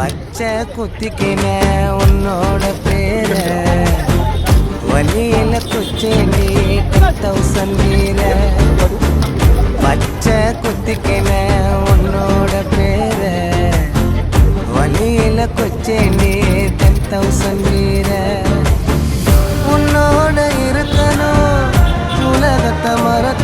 பச்சை குத்திக்கின உன்னோட பேர வலியில குச்சேண்டி 10,000 வீர பச்சை குத்திக்கின உன்னோட பேர வலியில குச்சேண்டி 10,000 வீர உன்னோட இருக்கணும் உலகத்தை மறக்க